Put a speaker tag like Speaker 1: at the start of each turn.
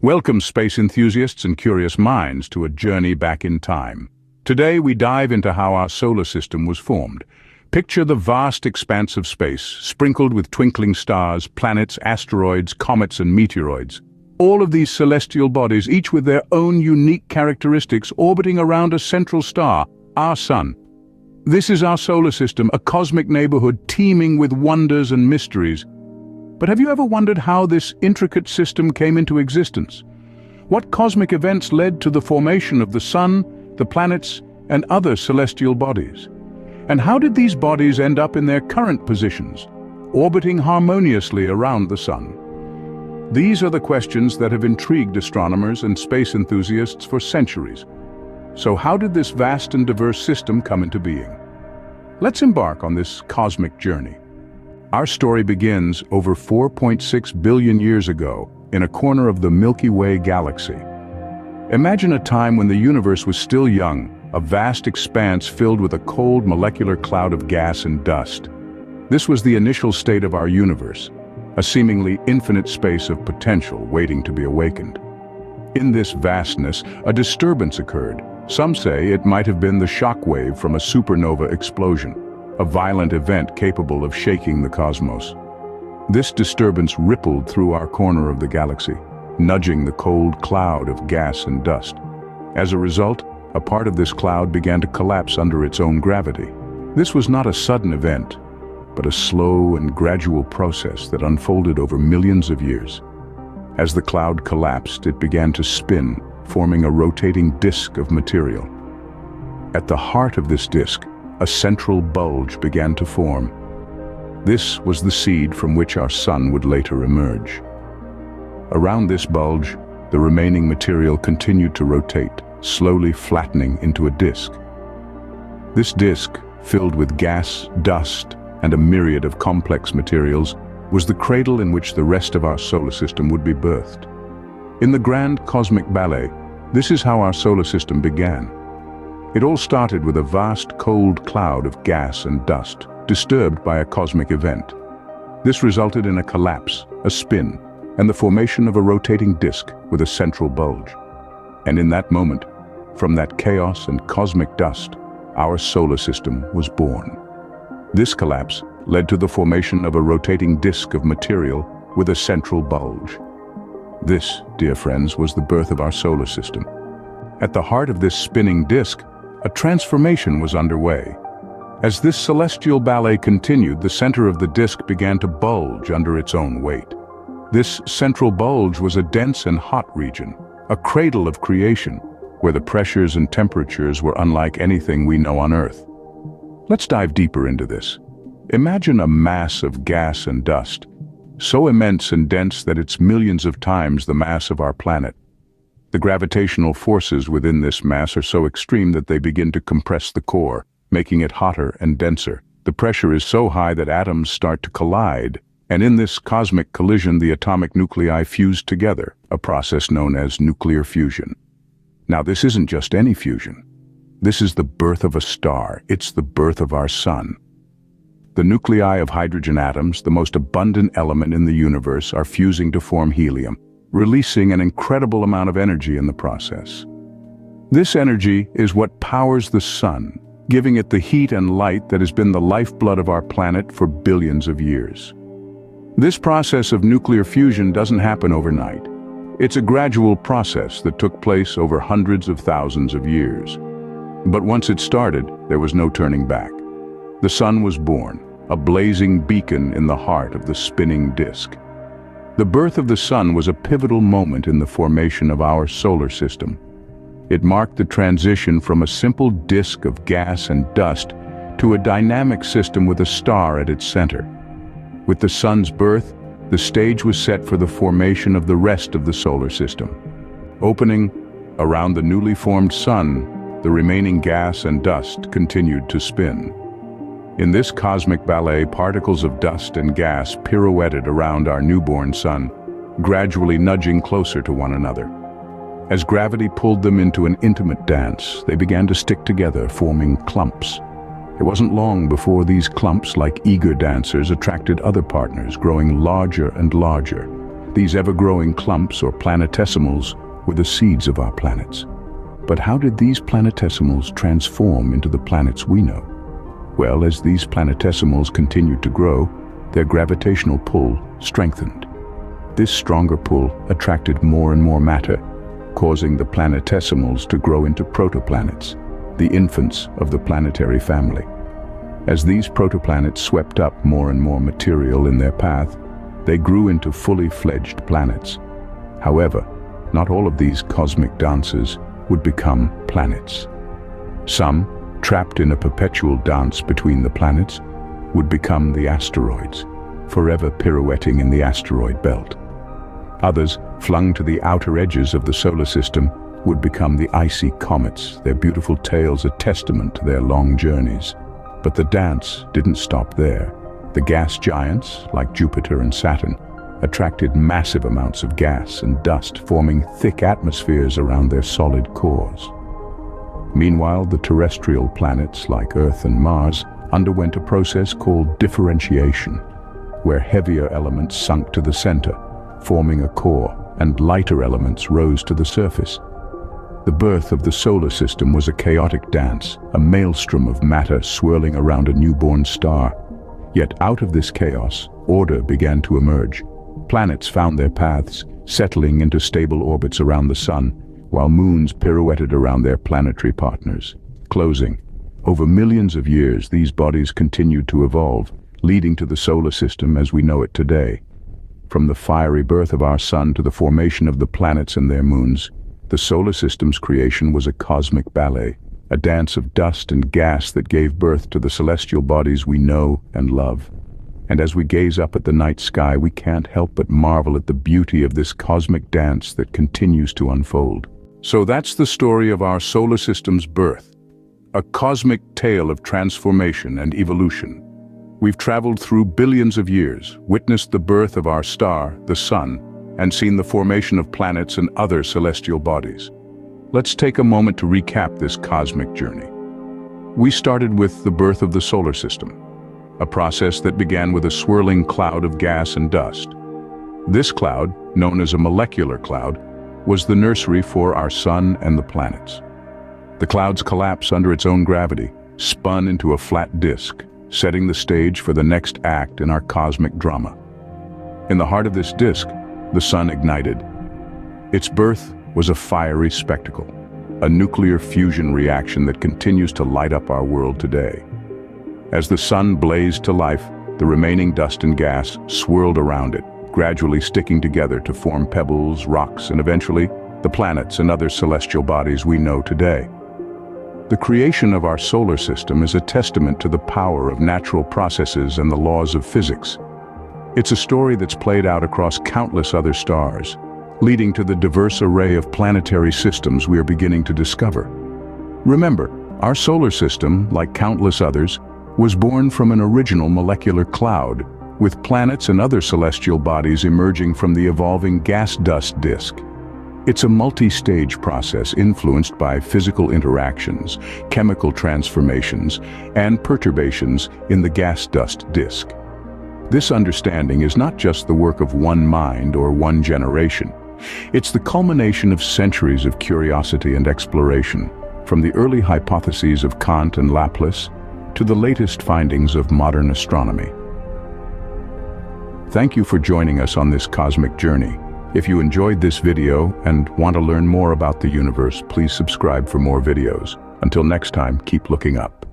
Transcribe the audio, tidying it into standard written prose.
Speaker 1: Welcome, space enthusiasts and curious minds, to a journey back in time. Today we dive into how our solar system was formed. Picture the vast expanse of space, sprinkled with twinkling stars, planets, asteroids, comets and meteoroids. All of these celestial bodies, each with their own unique characteristics, orbiting around a central star, our Sun. This is our solar system, a cosmic neighborhood teeming with wonders and mysteries. But have you ever wondered how this intricate system came into existence? What cosmic events led to the formation of the Sun, the planets, and other celestial bodies? And how did these bodies end up in their current positions, orbiting harmoniously around the Sun? These are the questions that have intrigued astronomers and space enthusiasts for centuries. So how did this vast and diverse system come into being? Let's embark on this cosmic journey. Our story begins over 4.6 billion years ago in a corner of the Milky Way galaxy. Imagine a time when the universe was still young, a vast expanse filled with a cold molecular cloud of gas and dust. This was the initial state of our universe, a seemingly infinite space of potential waiting to be awakened. In this vastness, a disturbance occurred. Some say it might have been the shock wave from a supernova explosion, a violent event capable of shaking the cosmos. This disturbance rippled through our corner of the galaxy, nudging the cold cloud of gas and dust. As a result, a part of this cloud began to collapse under its own gravity. This was not a sudden event, but a slow and gradual process that unfolded over millions of years. As the cloud collapsed, it began to spin, forming a rotating disk of material. At the heart of this disk, a central bulge began to form. This was the seed from which our Sun would later emerge. Around this bulge, the remaining material continued to rotate, slowly flattening into a disk. This disk, filled with gas, dust, and a myriad of complex materials, was the cradle in which the rest of our solar system would be birthed. In the grand cosmic ballet, this is how our solar system began. It all started with a vast cold cloud of gas and dust, disturbed by a cosmic event. This resulted in a collapse, a spin, and the formation of a rotating disk with a central bulge. And in that moment, from that chaos and cosmic dust, our solar system was born. This collapse led to the formation of a rotating disk of material with a central bulge. This, dear friends, was the birth of our solar system. At the heart of this spinning disk, a transformation was underway. As this celestial ballet continued, the center of the disk began to bulge under its own weight. This central bulge was a dense and hot region, a cradle of creation, where the pressures and temperatures were unlike anything we know on Earth. Let's dive deeper into this. Imagine a mass of gas and dust, so immense and dense that it's millions of times the mass of our planet. The gravitational forces within this mass are so extreme that they begin to compress the core, making it hotter and denser. The pressure is so high that atoms start to collide, and in this cosmic collision the atomic nuclei fuse together, a process known as nuclear fusion. Now, this isn't just any fusion. This is the birth of a star. It's the birth of our Sun. The nuclei of hydrogen atoms, the most abundant element in the universe, are fusing to form helium, releasing an incredible amount of energy in the process. This energy is what powers the Sun, giving it the heat and light that has been the lifeblood of our planet for billions of years. This process of nuclear fusion doesn't happen overnight. It's a gradual process that took place over hundreds of thousands of years. But once it started, there was no turning back. The Sun was born, a blazing beacon in the heart of the spinning disk. The birth of the Sun was a pivotal moment in the formation of our solar system. It marked the transition from a simple disk of gas and dust to a dynamic system with a star at its center. With the Sun's birth, the stage was set for the formation of the rest of the solar system. Opening around the newly formed Sun, the remaining gas and dust continued to spin. In this cosmic ballet, particles of dust and gas pirouetted around our newborn Sun, gradually nudging closer to one another. As gravity pulled them into an intimate dance, they began to stick together, forming clumps. It wasn't long before these clumps, like eager dancers, attracted other partners, growing larger and larger. These ever-growing clumps or planetesimals were the seeds of our planets. But how did these planetesimals transform into the planets we know? Well, as these planetesimals continued to grow, their gravitational pull strengthened. This stronger pull attracted more and more matter, causing the planetesimals to grow into protoplanets, the infants of the planetary family. As these protoplanets swept up more and more material in their path, they grew into fully fledged planets. However, not all of these cosmic dances would become planets. Some, trapped in a perpetual dance between the planets, would become the asteroids, forever pirouetting in the asteroid belt. Others, flung to the outer edges of the solar system, would become the icy comets, their beautiful tails a testament to their long journeys. But the dance didn't stop there. The gas giants, like Jupiter and Saturn, attracted massive amounts of gas and dust, forming thick atmospheres around their solid cores. Meanwhile, the terrestrial planets, like Earth and Mars, underwent a process called differentiation, where heavier elements sunk to the center, forming a core, and lighter elements rose to the surface. The birth of the solar system was a chaotic dance, a maelstrom of matter swirling around a newborn star. Yet out of this chaos, order began to emerge. Planets found their paths, settling into stable orbits around the sun, while moons pirouetted around their planetary partners. Closing. Over millions of years, these bodies continued to evolve, leading to the solar system as we know it today. From the fiery birth of our sun to the formation of the planets and their moons, the solar system's creation was a cosmic ballet, a dance of dust and gas that gave birth to the celestial bodies we know and love. And as we gaze up at the night sky, we can't help but marvel at the beauty of this cosmic dance that continues to unfold. So that's the story of our solar system's birth, a cosmic tale of transformation and evolution. We've traveled through billions of years, witnessed the birth of our star, the sun, and seen the formation of planets and other celestial bodies. Let's take a moment to recap this cosmic journey. We started with the birth of the solar system, a process that began with a swirling cloud of gas and dust. This cloud, known as a molecular cloud, was the nursery for our sun and the planets. The cloud's collapse under its own gravity spun into a flat disk, setting the stage for the next act in our cosmic drama. In the heart of this disk, the sun ignited. Its birth was a fiery spectacle, a nuclear fusion reaction that continues to light up our world today. As the sun blazed to life, the remaining dust and gas swirled around it, gradually sticking together to form pebbles, rocks, and eventually, the planets and other celestial bodies we know today. The creation of our solar system is a testament to the power of natural processes and the laws of physics. It's a story that's played out across countless other stars, leading to the diverse array of planetary systems we are beginning to discover. Remember, our solar system, like countless others, was born from an original molecular cloud, with planets and other celestial bodies emerging from the evolving gas dust disk. It's a multi-stage process influenced by physical interactions, chemical transformations, and perturbations in the gas dust disk. This understanding is not just the work of one mind or one generation. It's the culmination of centuries of curiosity and exploration, from the early hypotheses of Kant and Laplace to the latest findings of modern astronomy. Thank you for joining us on this cosmic journey. If you enjoyed this video and want to learn more about the universe, please subscribe for more videos. Until next time, keep looking up.